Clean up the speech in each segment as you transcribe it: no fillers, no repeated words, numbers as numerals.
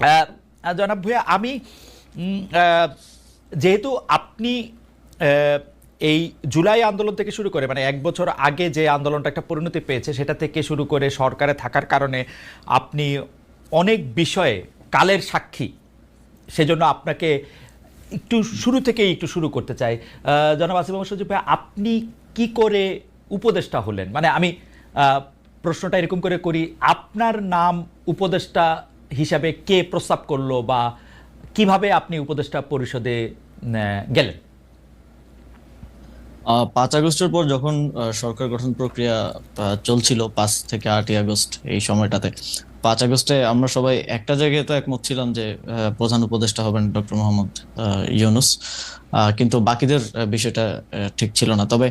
আহ, জনাব ভূঁইয়া, আমি যেহেতু আপনি আহ, এই জুলাই আন্দোলন থেকে শুরু করে মানে 1 বছর আগে যে আন্দোলনটা একটা পরিণতি পেয়েছে সেটা থেকে শুরু করে সরকারে থাকার কারণে আপনি অনেক বিষয়ে কালের সাক্ষী, সেজন্য আপনাকে একটু শুরু থেকেই একটু শুরু করতে চাই। জনাব আসিফ মোহাম্মদ সজীব ভাই, আপনি কি করে উপদেষ্টা হলেন? মানে আমি প্রশ্নটা এরকম করে করি, আপনার নাম উপদেষ্টা হিসাবে কে প্রস্তাব করলো, বা কিভাবে আপনি উপদেষ্টা পরিষদে গেলেন? 5 আগস্টের পর যখন সরকার গঠন প্রক্রিয়া চলছিল, 5 থেকে 8 আগস্ট এই সময়টাতে, 5 আগস্টে আমরা সবাই একটা জায়গায় তো একমত ছিলাম যে প্রধান উপদেষ্টা হবেন ডক্টর মোহাম্মদ ইউনূস। কিন্তু বাকিদের বিষয়টা ঠিক ছিল না। তবে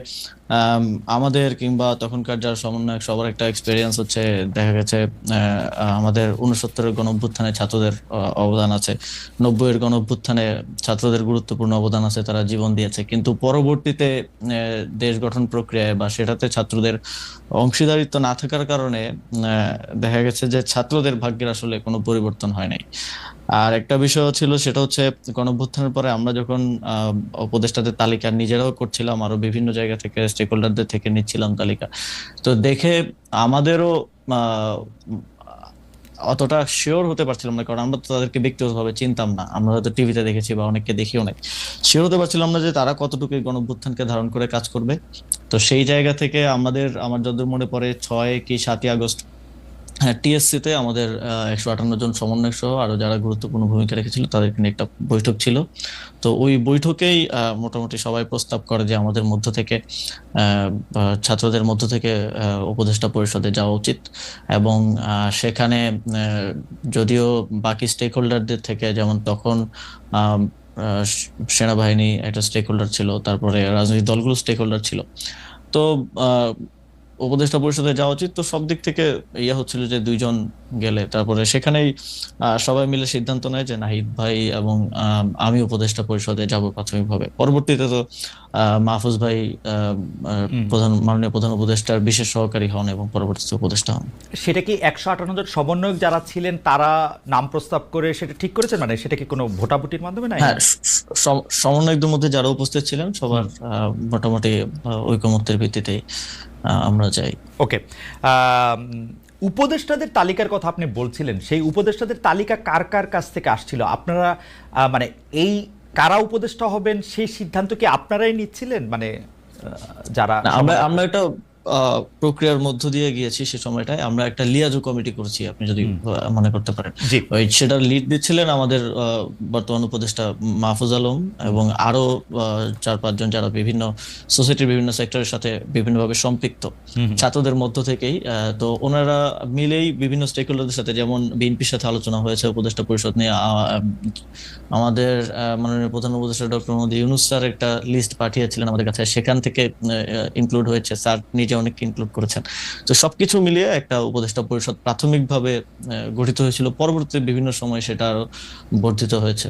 আম, আমাদের কিংবা তখনকার যারা সমন্বয়ক সবার একটা এক্সপেরিয়েন্স হচ্ছে, দেখা গেছে আমাদের 69-এর গণ অভ্যুত্থানে ছাত্রদের অবদান আছে, 90-এর গণ অভ্যুত্থানে ছাত্রদের গুরুত্বপূর্ণ অবদান আছে, তারা জীবন দিয়েছে। কিন্তু পরবর্তীতে দেশ গঠন প্রক্রিয়ায় বা সেটাতে ছাত্রদের অংশীদারিত্ব না থাকার কারণে দেখা গেছে যে ছাত্রদের ভাগ্যের আসলে কোনো পরিবর্তন হয় নাই। আর একটা বিষয় ছিল, সেটা হচ্ছে গণঅভ্যুত্থানের পরে আমরা যখন উপদেষ্টাদের তালিকা নিজেরাও করছিলাম, আরো বিভিন্ন জায়গা থেকে স্টেক হোল্ডারদের থেকে নিচ্ছিলাম তালিকা, তো দেখে আমাদেরও আহ, অতটা শিওর হতে পারছিলাম না, কারণ আমরা তো তাদেরকে ব্যক্তিগতভাবে চিনতাম না। আমরা হয়তো টিভিতে দেখেছি বা অনেককে দেখিও নাই, শিওর হতে পারছিলাম না যে তারা কতটুকু এই গণঅভ্যুত্থানকে ধারণ করে কাজ করবে। তো সেই জায়গা থেকে আমার যতদূর মনে পড়ে 6 কি 7 আগস্ট, হ্যাঁ, টিএসসি তে আমাদের 158 জন সমন্বয়ক সহ আরো যারা গুরুত্বপূর্ণ ভূমিকা রেখেছিল তাদেরকে নিয়ে একটা বৈঠক ছিল। তো ওই বৈঠকেই মোটামুটি সবাই প্রস্তাব করে যে আমাদের মধ্য থেকে বা ছাত্রদের মধ্য থেকে উপদেষ্টা পরিষদে যাওয়া উচিত। এবং সেখানে যদিও বাকি স্টেক হোল্ডারদের থেকে, যেমন তখন আহ, আহ, সেনাবাহিনী একটা স্টেক হোল্ডার ছিল, তারপরে রাজনৈতিক দলগুলো স্টেক হোল্ডার ছিল, তো উপদেষ্টা পরিষদে যাওয়া উচিত। তো সব দিক থেকে ইয়া হচ্ছিল যে 2 জন গেলে তারপরে সেখানেই সবাই মিলে সিদ্ধান্ত নেয় যে নাহিদ ভাই এবং আমি উপদেষ্টা পরিষদে যাব প্রাথমিকভাবে। পরবর্তীতে তো মাহফুজ ভাই হুম। মাননীয় প্রধান উপদেষ্টার বিশেষ সহকারী হন এবং পরবর্তীতে উপদেষ্টা হন। সেটা কি 158 জন সমন্বয়ক যারা ছিলেন তারা নাম প্রস্তাব করে সেটা ঠিক করেছেন? মানে সেটা কি কোনো ভোটাভুটির মাধ্যমে নাই? হ্যাঁ, সমন্বয়কদের মধ্যে যারা উপস্থিত ছিলেন সবার হুম। মোটামুটি ঐকমত্যের ভিত্তিতেই আমরা যাই। ওকে। উপদেষ্টাদের তালিকার কথা আপনি বলছিলেন, সেই উপদেষ্টাদের তালিকা কার কার কাছ থেকে আসছিল? আপনারা মানে এই কারা উপদেষ্টা হবেন সেই সিদ্ধান্ত কি আপনারাই নিচ্ছিলেন, মানে যারা না, আমরা সমন্বয়? আমরা একটা প্রক্রিয়ার মধ্য দিয়ে গিয়েছি। সে সময়টায় আমরা একটা লিয়াজু কমিটি করছি, আপনি যদি হুম। মনে করতে পারেন। জি। ওই সেটার লিড দিচ্ছিলেন আমাদের বর্তমান উপদেষ্টা মাহফুজ আলম, এবং আরো 4-5 জন যারা বিভিন্ন সোসাইটির বিভিন্ন সেক্টরের সাথে বিভিন্নভাবে সম্পৃক্ত, হুম। হুম। ছাত্রদের মধ্য থেকেই। তো ওনারা মিলেই বিভিন্ন স্টেক হোল্ডারদের সাথে, যেমন বিএনপির সাথে আলোচনা হয়েছে উপদেষ্টা পরিষদ নিয়ে। আমাদের মাননীয় প্রধান উপদেষ্টা ডক্টর মোহাম্মদ ইউনূস স্যার একটা লিস্ট পাঠিয়েছিলেন আমাদের কাছে, সেখান থেকে ইনক্লুড হয়েছে, স্যার নিজে অনেককে ইনক্লুড করেছেন। তো সবকিছু মিলিয়ে একটা উপদেষ্টা পরিষদ প্রাথমিকভাবে গঠিত হয়েছিল। পরবর্তীতে বিভিন্ন সময় সেটা আরো বর্ধিত হয়েছে।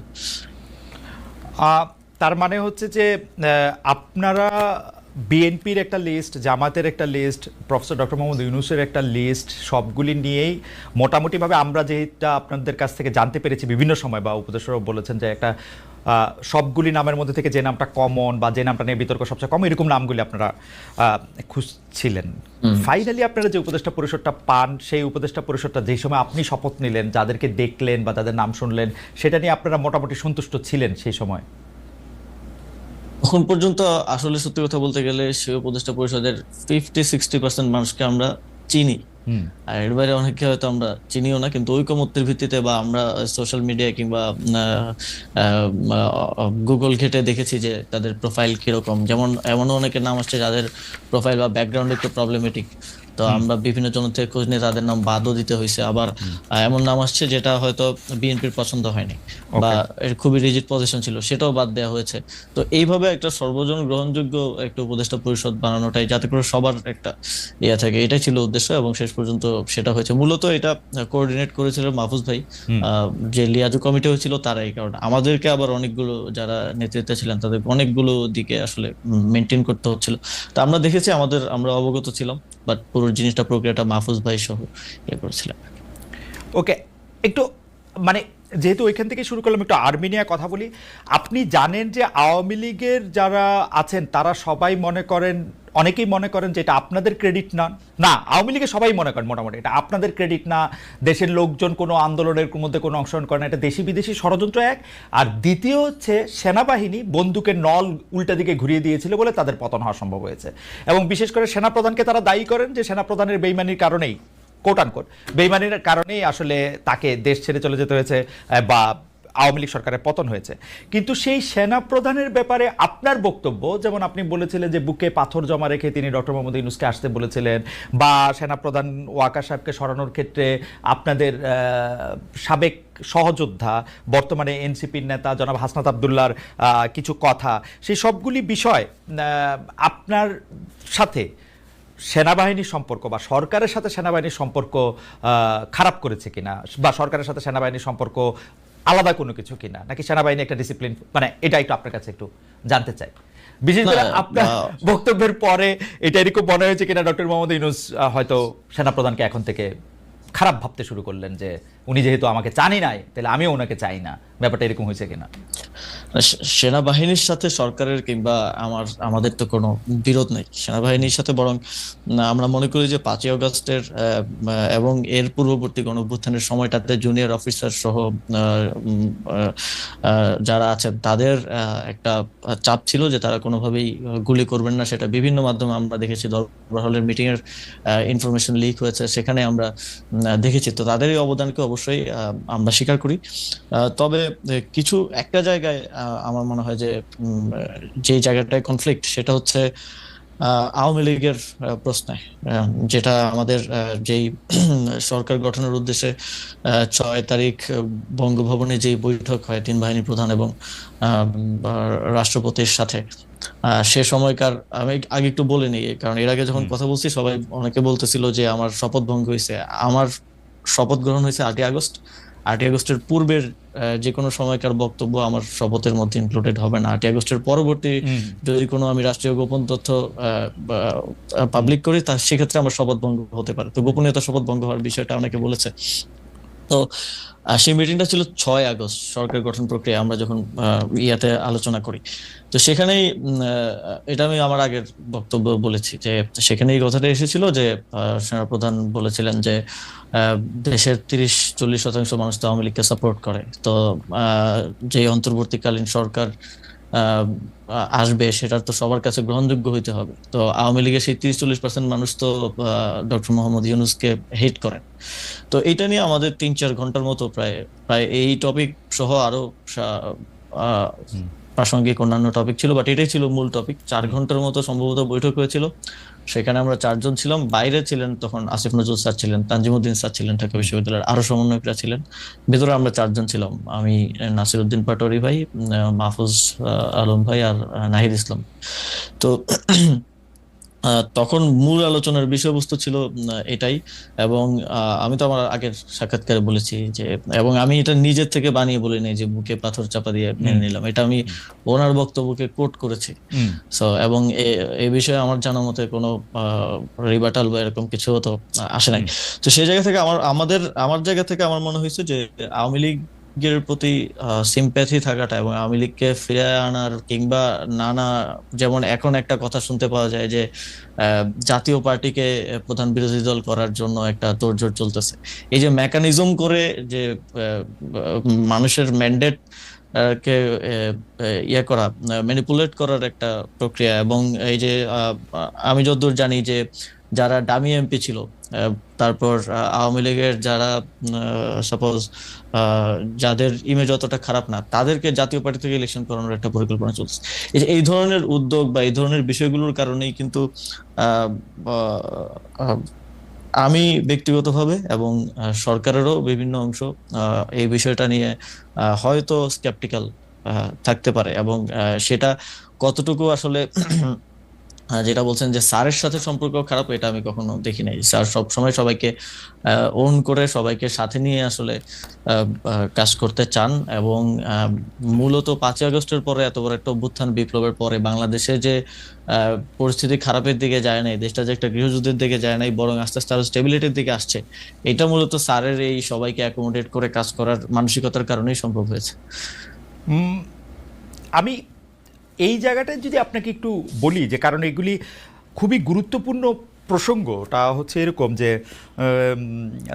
আহ, তার মানে হচ্ছে যে আপনারা বিএনপির একটা লিস্ট, জামাতের একটা লিস্ট, প্রফেসর ডক্টর মোহাম্মদ ইউনূসের একটা লিস্ট, সবগুলি নিয়েই মোটামুটিভাবে আমরা যেটা আপনাদের কাছ থেকে জানতে পেরেছি বিভিন্ন সময়, বা উপদেষ্টারাও বলেছেন যে একটা সবগুলি নামের মধ্যে থেকে যে নামটা কমন বা যে নামটা নিয়ে বিতর্ক সবচেয়ে কম, এরকম নামগুলি আপনারা খুঁজছিলেন। হুম। ফাইনালি আপনারা যে উপদেষ্টা পরিষদটা পান, সেই উপদেষ্টা পরিষদটা যেই সময় আপনি শপথ নিলেন, যাদেরকে দেখলেন বা তাদের নাম শুনলেন, সেটা নিয়ে আপনারা মোটামুটি সন্তুষ্ট ছিলেন সেই সময়? এখন পর্যন্ত আসলে সত্যি কথা বলতে গেলে সে উপদেষ্টা পরিষদের 50-60% মানুষকে আমরা চিনি। হুম। আর এর বাইরে অনেকে হয়তো আমরা চিনিও না, কিন্তু ঐকমত্যের ভিত্তিতে বা আমরা সোশ্যাল মিডিয়া কিংবা গুগল ঘেটে দেখেছি যে তাদের প্রোফাইল কিরকম। যেমন এমনও অনেকের নাম আসছে যাদের প্রোফাইল বা ব্যাকগ্রাউন্ড একটু প্রবলেমেটিক, তো হুম। আমরা বিভিন্ন জন থেকে খোঁজ নিয়ে তাদের নাম বাদও দিতে হয়েছে। আবার এমন নাম আসছে যেটা হয়তো বিএনপির পছন্দ হয়নি বা ওকে। এর খুবই রিজিড পজিশন ছিল, সেটাও বাদ দেওয়া হয়েছে। তো এইভাবে একটা সর্বজন গ্রহণযোগ্য একটা উপদেষ্টা পরিষদ বানানোটাই, যাতে করে সবার একটা ইয়ে থাকে, এটাই ছিল উদ্দেশ্য এবং শেষ পর্যন্ত সেটা হয়েছে। মূলত এটা কোঅর্ডিনেট করেছিলেন মাহফুজ ভাই। হুম। যে লিয়াজু কমিটি হয়েছিল তারা, এই কারণে আমাদেরকে আবার অনেকগুলো যারা নেতৃত্বে ছিলেন তাদের অনেকগুলো দিকে আসলে মেনটেন করতে হচ্ছিল। তো আমরা দেখেছি, আমরা অবগত ছিলাম, বাট পুরো জিনিসটা প্রক্রিয়াটা মাহফুজ ভাই সহ ইয়ে করেছিলেন। ওকে। একটু মানে যেহেতু ওইখান থেকে শুরু করলাম, একটু আর্মি নিয়ে কথা বলি। আপনি জানেন যে আওয়ামী লীগের যারা আছেন তারা সবাই মনে করেন, অনেকেই মনে করেন যে এটা আপনাদের ক্রেডিট না। না, আওয়ামী লীগের সবাই মনে করেন মোটামুটি এটা আপনাদের ক্রেডিট না, দেশের লোকজন কোনো আন্দোলনের মধ্যে কোনো অংশগ্রহণ করে না, এটা দেশি বিদেশি ষড়যন্ত্র এক। আর দ্বিতীয় হচ্ছে সেনাবাহিনী বন্দুকের নল উল্টা দিকে ঘুরিয়ে দিয়েছিল বলে তাদের পতন হওয়া সম্ভব হয়েছে। এবং বিশেষ করে সেনাপ্রধানকে তারা দায়ী করেন যে সেনাপ্রধানের বেইমানির কারণেই, কোট আনকোট বেইমানির কারণেই আসলে তাকে দেশ ছেড়ে চলে যেতে হয়েছে বা আওয়ামী লীগ সরকারের পতন হয়েছে। কিন্তু সেই সেনা প্রধানের ব্যাপারে আপনার বক্তব্য, যেমন আপনি বলেছিলেন যে বুকে পাথর জমা রেখে তিনি ডক্টর মোহাম্মদ ইউনূসকে আসতে বলেছিলেন, বা সেনাপ্রধান ওয়াকার সাহেবকে সরানোর ক্ষেত্রে আপনাদের সাবেক সহযোদ্ধা বর্তমানে এনসিপির নেতা জনাব হাসনাত আবদুল্লাহর কিছু কথা, সেই সবগুলি বিষয় আপনার সাথে সেনাবাহিনীর সম্পর্ক বা সরকারের সাথে সেনাবাহিনীর সম্পর্ক খারাপ করেছে কিনা, বা সরকারের সাথে সেনাবাহিনীর সম্পর্ক আলাদা কোনো কিছু কিনা, নাকি সেনাবাহিনী একটা ডিসিপ্লিন, মানে এটা একটু আপনার কাছে একটু জানতে চাই। বিশেষ করে আপনার বক্তব্যের পরে এটা এরকম মনে হয়েছে কিনা ডক্টর মোহাম্মদ ইউনূস হয়তো সেনাপ্রধানকে এখন থেকে খারাপ ভাবতে শুরু করলেন যে উনি যেহেতু আমাকে চানই নাই তাহলে আমিও ওনাকে চাই না, ব্যাপারটা এরকম হয়েছে কিনা? সেনাবাহিনীর সাথে সরকারের কিংবা আমাদের তো কোনো বিরোধ নেই সেনাবাহিনীর সাথে, বরং আমরা মনে করি যে 5ই আগস্টের এবং এর পূর্ববর্তী গণঅভ্যুত্থানের সময়টাতে জুনিয়র অফিসার সহ যারা আছেন তাদের একটা চাপ ছিল যে তারা কোনোভাবেই গুলি করবেন না। সেটা বিভিন্ন মাধ্যমে আমরা দেখেছি, দরবার হলের মিটিং এর ইনফরমেশন লিক হয়েছে, সেখানে আমরা দেখেছি। তো তাদের এই অবদানকে অবশ্যই আমরা স্বীকার করি। তবে কিছু একটা জায়গায় আমার মনে হয় যে যে জায়গাটায় কনফ্লিক্ট সেটা হচ্ছে আওয়ামী লীগের প্রশ্নে, যেটা আমাদের যেই সরকার গঠনের উদ্দেশ্যে 6 তারিখ বঙ্গভবনে যে বৈঠক হয় 3 বাহিনী প্রধান এবং রাষ্ট্রপতির সাথে, সে সময়কার আমি আগে একটু বলে নিই, কারণ এর আগে যখন কথা বলছি সবাই অনেকে বলতেছিল যে আমার শপথ ভঙ্গ হয়েছে। আমার শপথ গ্রহণ হয়েছে 8ই আগস্ট। 8ই আগস্টের পূর্বের যে কোনো সময়কার বক্তব্য আমার শপথের মধ্যে ইনক্লুডেড হবে না। 8ই আগস্টের পরবর্তী যদি কোনো আমি রাষ্ট্রীয় গোপন তথ্য পাবলিক করি তা সেক্ষেত্রে আমার শপথ ভঙ্গ হতে পারে। তো গোপনীয়তা শপথ ভঙ্গ হওয়ার বিষয়টা অনেকে বলেছে। তো সেই মিটিংটা ছিল 6 আগস্ট, সরকার গঠন প্রক্রিয়া আমরা যখন ইয়াতে আলোচনা করি। তো সেখানেই এটা আমি আমার আগের বক্তব্য বলেছি যে সেখানে এই কথাটা এসেছিল যে সেনাপ্রধান বলেছিলেন যে দেশের 30-40% মানুষ তো আওয়ামী লীগকে সাপোর্ট করে। তো যে অন্তর্বর্তীকালীন সরকার আসবে সেটার তো সবার কাছে গ্রহণযোগ্য হইতে হবে। তো আওয়ামী লীগের সেই 30-40% মানুষ তো ডক্টর মোহাম্মদ ইউনূসকে হেট করেন। তো এটা নিয়ে আমাদের 3-4 ঘন্টার মতো প্রায় প্রায় এই টপিক সহ আরো প্রাসঙ্গিক অন্যান্য টপিক ছিল, বাট এটাই ছিল মূল টপিক। 4 ঘন্টার মতো সম্ভবত বৈঠক হয়েছিল। সেখানে আমরা 4 জন ছিলাম। বাইরে ছিলেন তখন আসিফ নজরুল স্যার ছিলেন, তানজিমউদ্দিন স্যার ছিলেন ঢাকা বিশ্ববিদ্যালয়ের, আরো সমন্বয়করা ছিলেন। ভেতরে আমরা 4 জন ছিলাম, আমি, নাসিরউদ্দিন পাটোয়ারি ভাই, মাহফুজ আলম ভাই আর নাহিদ ইসলাম। তো তখন মূল আলোচনার বিষয়বস্তু ছিল এটাই। এবং আমি তো আমার আগের সাক্ষাৎকারে বলেছি যে, এবং আমি এটা নিজের থেকে বানিয়ে বলি নাই যে বুকে পাথর চাপা দিয়ে মেনে নিলাম, এটা আমি ওনার বক্তব্যকে কোট করেছি। সো এবং এই বিষয়ে আমার জানা মতে কোনো রিবাটাল বা এরকম কিছু তো আসে নাই। তো সেই জায়গা থেকে আমার জায়গা থেকে আমার মনে হয়েছে যে আওয়ামী লীগের প্রতি সিম্প্যাথি থাকাটা এবং আওয়ামী লীগকে ফিরে আনার কিংবা নানা, যেমন এখন একটা কথা শুনতে পাওয়া যায় যে জাতীয় পার্টিকে প্রধান বিরোধী দল করার জন্য একটা তোড়জোড় চলতেছে। এই যে মেকানিজম করে যে মানুষের ম্যান্ডেট কে ইয়ে করা, ম্যানিপুলেট করার একটা প্রক্রিয়া। এবং এই যে আমি যতদূর জানি যে যারা ডামি এমপি ছিল, তারপর আওয়ামী লীগের যারা সাপোজ যাদের ইমেজ অতটা খারাপ না, তাদেরকে জাতীয় পার্টি থেকে ইলেকশন করানোর একটা পরিকল্পনা চলছে। এই ধরনের উদ্যোগ বা এই ধরনের বিষয়গুলোর কারণেই কিন্তু আমি ব্যক্তিগতভাবে এবং সরকারেরও বিভিন্ন অংশ এই বিষয়টা নিয়ে হয়তো স্কেপটিক্যাল থাকতে পারে। এবং সেটা কতটুকু আসলে যেটা বলছেন যে স্যারের সাথে সম্পর্ক খারাপ, এটা আমি কখনো দেখি নাই। স্যার সব সময় সবাইকে ওন করে, সবাইকে সাথে নিয়ে আসলে কাজ করতে চান। এবং মূলত 5ই আগস্টের পরে, এত বড় একটা অভ্যুত্থান বিপ্লবের পরে বাংলাদেশে যে পরিস্থিতি খারাপের দিকে যায় নাই, দেশটা যে একটা গৃহযুদ্ধের দিকে যায় নাই, বরং আস্তে আস্তে আরো স্টেবিলিটির দিকে আসছে, এটা মূলত স্যারের এই সবাইকে অ্যাকোমোডেট করে কাজ করার মানসিকতার কারণেই সম্ভব হয়েছে। উম, আমি এই জায়গাটায় যদি আপনাকে একটু বলি, যে কারণ এগুলি খুবই গুরুত্বপূর্ণ প্রসঙ্গটা হচ্ছে এরকম যে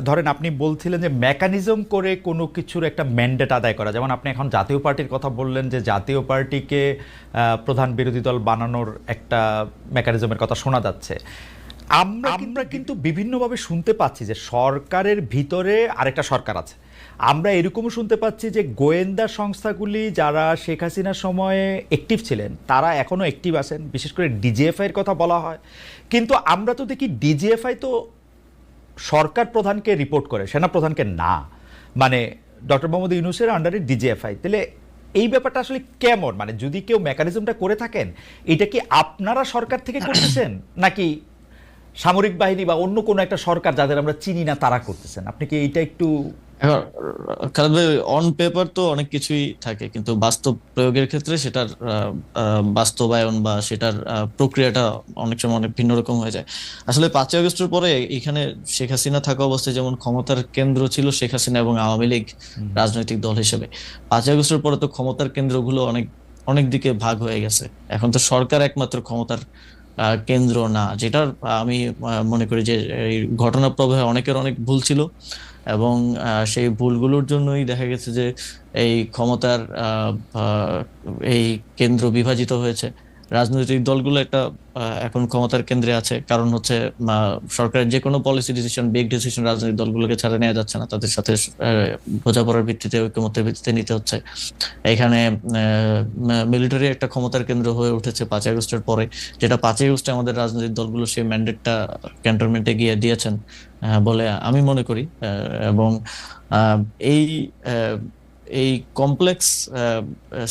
ধরেন আপনি বলছিলেন যে মেকানিজম করে কোনো কিছুর একটা ম্যান্ডেট আদায় করা, যেমন আপনি এখন জাতীয় পার্টির কথা বললেন যে জাতীয় পার্টিকে প্রধান বিরোধী দল বানানোর একটা মেকানিজমের কথা শোনা যাচ্ছে। আমরা কিন্তু বিভিন্নভাবে শুনতে পাচ্ছি যে সরকারের ভিতরে আরেকটা সরকার আছে। আমরা এরকমও শুনতে পাচ্ছি যে গোয়েন্দা সংস্থাগুলি যারা শেখ হাসিনার সময়ে অ্যাক্টিভ ছিলেন তারা এখনও অ্যাক্টিভ আছেন, বিশেষ করে ডিজিএফআইয়ের কথা বলা হয়। কিন্তু আমরা তো দেখি ডিজিএফআই তো সরকার প্রধানকে রিপোর্ট করে, সেনা প্রধানকে না। মানে ডক্টর মোহাম্মদ ইউনূসের আন্ডারে ডিজিএফআই। তাহলে এই ব্যাপারটা আসলে কেমন? মানে যদি কেউ মেকানিজমটা করে থাকেন, এটা কি আপনারা সরকার থেকে করতেছেন নাকি সামরিক বাহিনী বা অন্য কোনো একটা সরকার যাদের আমরা চিনি না তারা করতেছেন? আপনি কি এইটা একটু এখন খালেদ ভাই, অন পেপার তো অনেক কিছুই থাকে, কিন্তু বাস্তব প্রয়োগের ক্ষেত্রে সেটার বাস্তবায়ন বা সেটার প্রক্রিয়াটা অনেক সময় অনেক ভিন্ন রকম হয়ে যায়। আসলে 5ই আগস্টের পরে এখানে শেখ হাসিনা থাকা অবস্থায় যেমন ক্ষমতার কেন্দ্র ছিল শেখ হাসিনা এবং আওয়ামী লীগ রাজনৈতিক দল হিসেবে, 5ই আগস্টের পরে তো ক্ষমতার কেন্দ্রগুলো অনেক অনেক দিকে ভাগ হয়ে গেছে। এখন তো সরকার একমাত্র ক্ষমতার কেন্দ্র না, যেটার আমি মনে করি যে এই ঘটনা প্রবাহে অনেকের অনেক ভুল ছিল। এবং সেই ভুলগুলোর জন্যই দেখা গেছে যে এই ক্ষমতার এই কেন্দ্র বিভাজিত হয়েছে। রাজনৈতিক দলগুলো একটা এখন ক্ষমতার কেন্দ্রে আছে, কারণ হচ্ছে সরকারের যে কোনো পলিসি ডিসিশন, বিগ ডিসিশন রাজনৈতিক দলগুলোকে ছাড়া নেওয়া যাচ্ছে না, তাদের সাথে বোঝাপড়ার ভিত্তিতে, ঐকমত্যের ভিত্তিতে নিতে হচ্ছে। এখানে মিলিটারি একটা ক্ষমতার কেন্দ্র হয়ে উঠেছে 5ই আগস্টের পরে, যেটা 5ই আগস্টে আমাদের রাজনৈতিক দলগুলো সেই ম্যান্ডেটটা ক্যান্টনমেন্টে গিয়ে দিয়েছেন বলে আমি মনে করি। এবং আহ, এই আহ, এই কমপ্লেক্স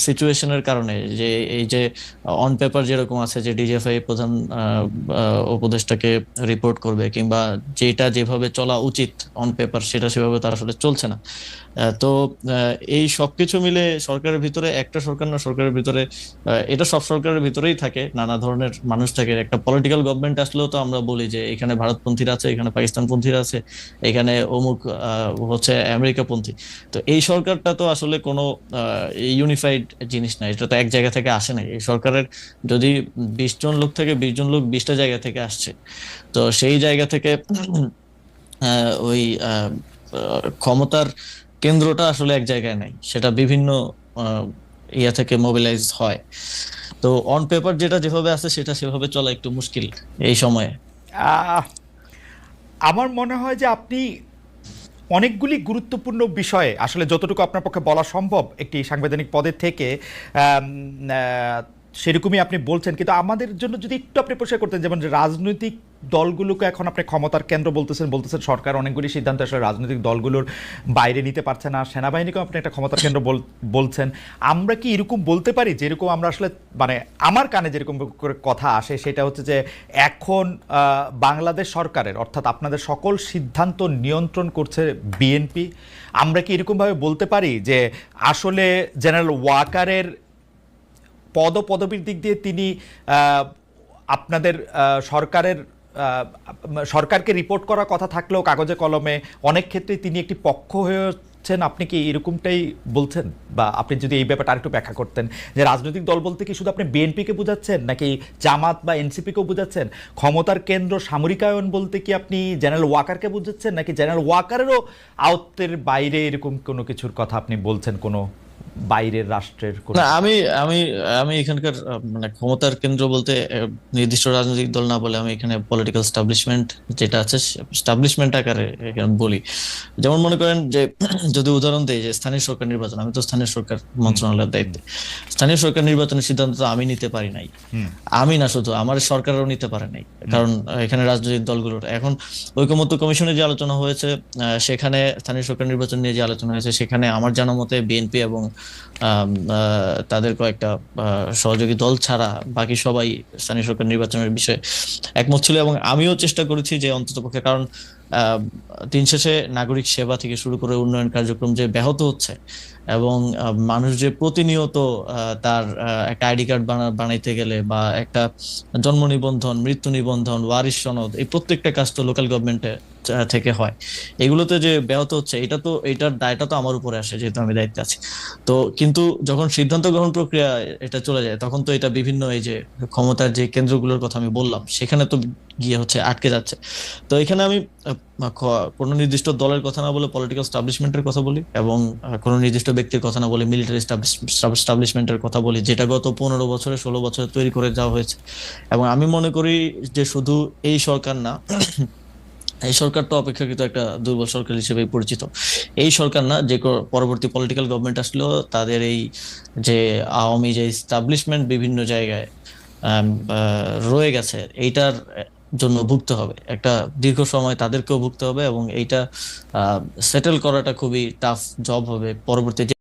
সিচুয়েশনের কারণে, যে এই যে অন পেপার যেরকম আছে যে ডিজিএফআই প্রধান উপদেষ্টাকে রিপোর্ট করবে, কিংবা যেটা যেভাবে চলা উচিত অন পেপার সেটা সেভাবে তার আসলে চলছে না। তো এই সবকিছু মিলে সরকারের ভিতরে, একটা সরকার না, সরকারের ভিতরে এটা সব সরকারের ভিতরেই থাকে, নানা ধরনের মানুষ থাকে। একটা পলিটিক্যাল গভর্নমেন্ট আসলেও তো আমরা বলি যে এখানে ভারতপন্থীরা আছে, এখানে পাকিস্তানপন্থীরা আছে, এখানে অমুক হচ্ছে আমেরিকাপন্থী। তো এই সরকারটা তো আসলে কোনো ইউনিফাইড জিনিস না, এটা তো এক জায়গা থেকে আসে না। এই সরকারের যদি 20 জন লোক থেকে 20 জন লোক 20টা জায়গা থেকে আসছে, তো সেই জায়গা থেকে ওই ক্ষমতার কেন্দ্রটা আসলে এক জায়গায় নাই, সেটা বিভিন্ন আহ, ইয়া থেকে মোবিলাইজ হয়। তো অন পেপার যেটা যেভাবে আছে সেটা সেভাবে চলা একটু মুশকিল এই সময়ে। আহ, আমার মনে হয় যে আপনি অনেকগুলি গুরুত্বপূর্ণ বিষয়ে আসলে যতটুকু আপনার পক্ষে বলা সম্ভব একটি সাংবিধানিক পদে থেকে আম, আহ, সেরকমই আপনি বলছেন। কিন্তু আমাদের জন্য যদি একটু আপনি পরিষ্কার করতেন, যেমন যে রাজনৈতিক দলগুলোকে এখন আপনি ক্ষমতার কেন্দ্র বলতেছেন সরকার অনেকগুলি সিদ্ধান্ত আসলে রাজনৈতিক দলগুলোর বাইরে নিতে পারছে না, সেনাবাহিনীকেও আপনি একটা ক্ষমতার কেন্দ্র বলছেন। আমরা কি এরকম বলতে পারি, যেরকম আমরা আসলে মানে আমার কানে যেরকম করে কথা আসে সেটা হচ্ছে যে এখন বাংলাদেশ সরকারের অর্থাৎ আপনাদের সকল সিদ্ধান্ত নিয়ন্ত্রণ করছে বিএনপি? আমরা কি এরকমভাবে বলতে পারি যে আসলে জেনারেল ওয়াকারের পদপদবীর দিক দিয়ে তিনি আপনাদের সরকারের সরকারকে রিপোর্ট করার কথা থাকলেও কাগজে কলমে অনেক ক্ষেত্রে তিনি একটি পক্ষ হয়েছেন? আপনি কি এরকমটাই বলছেন? বা আপনি যদি এই ব্যাপারটা আরেকটু ব্যাখ্যা করতেন, যে রাজনৈতিক দল বলতে কি শুধু আপনি বিএনপিকে বোঝাচ্ছেন নাকি জামাত বা এনসিপিকেও বোঝাচ্ছেন? ক্ষমতার কেন্দ্র সামরিকায়ন বলতে কি আপনি জেনারেল ওয়াকারকে বোঝাচ্ছেন নাকি জেনারেল ওয়াকারেরও আয়ত্তের বাইরে এরকম কোনো কিছুর কথা আপনি বলছেন, কোনো বাইরের রাষ্ট্রের কোনো? না, আমি আমি আমি এখানকার মানে ক্ষমতার কেন্দ্র বলতে নির্দিষ্ট রাজনৈতিক দল না বলে, আমি এখানে পলিটিক্যাল স্টাবলিশমেন্ট যেটা আছে, স্টাবলিশমেন্ট আকারে এখানে বলি। যেমন মনে করেন যে যদি উদাহরণ দেই, যে স্থানীয় সরকার নির্বাচন, আমি তো স্থানীয় সরকার মন্ত্রণালয়ের দায়িত্বে। স্থানীয় সরকার নির্বাচনের সিদ্ধান্ত তো আমি নিতে পারি নাই, আমি না শুধু আমার সরকারও নিতে পারে নাই, কারণ এখানে রাজনৈতিক দলগুলোর এখন ঐকমত্য কমিশনে যে আলোচনা হয়েছে, সেখানে স্থানীয় সরকার নির্বাচন নিয়ে যে আলোচনা হয়েছে, সেখানে আমার জানা মতে বিএনপি এবং তাদের কয়েকটা সহযোগী দল ছাড়া বাকি সবাই স্থানীয় সরকার নির্বাচনের বিষয়ে একমত ছিল, এবং আমিও চেষ্টা করেছি যে অন্ততপক্ষে, কারণ আহ, দিন শেষে নাগরিক সেবা থেকে শুরু করে উন্নয়ন কার্যক্রম যে ব্যাহত হচ্ছে, এবং মানুষ যে প্রতিনিয়ত তার একটা আইডি কার্ড বানাইতে গেলে বা একটা জন্ম নিবন্ধন, মৃত্যু নিবন্ধন, ওয়ারিশ সনদ, এই প্রত্যেকটা কাজ তো লোকাল গভর্নমেন্টে থেকে হয়, এগুলোতে যে ব্যাহত হচ্ছে, এটার দায়টা তো আমার উপরে আসে যেহেতু আমি দায়িত্বে আছি। তো কিন্তু যখন সিদ্ধান্ত গ্রহণ প্রক্রিয়া এটা চলে যায়, তখন তো এটা বিভিন্ন এই যে ক্ষমতার যে কেন্দ্রগুলোর কথা আমি বললাম, সেখানে তো গিয়ে হচ্ছে আটকে যাচ্ছে। তো এখানে আমি কোনো নির্দিষ্ট দলের কথা না বলে পলিটিক্যাল স্টাবলিশমেন্টের কথা বলি, এবং কোনো নির্দিষ্ট ব্যক্তির কথা না বলে মিলিটারি স্টাবলিশমেন্টের কথা বলি, যেটা গত 15 বছরে 16 বছরে তৈরি করে যাওয়া হয়েছে। এবং আমি মনে করি যে শুধু এই সরকার না, এই সরকার তো অপেক্ষাকৃত একটা দুর্বল সরকার হিসেবে পরিচিত। এই সরকার না, যে পরবর্তী পলিটিক্যাল গভর্নমেন্ট আসলেও তাদের এই যে আওয়ামী যে স্টাবলিশমেন্ট বিভিন্ন জায়গায় রয়ে গেছে, এইটার জন্য ভুগতে হবে একটা দীর্ঘ সময়, তাদেরকেও ভুগতে হবে, এবং এইটা সেটেল করাটা খুবই টাফ জব হবে পরবর্তী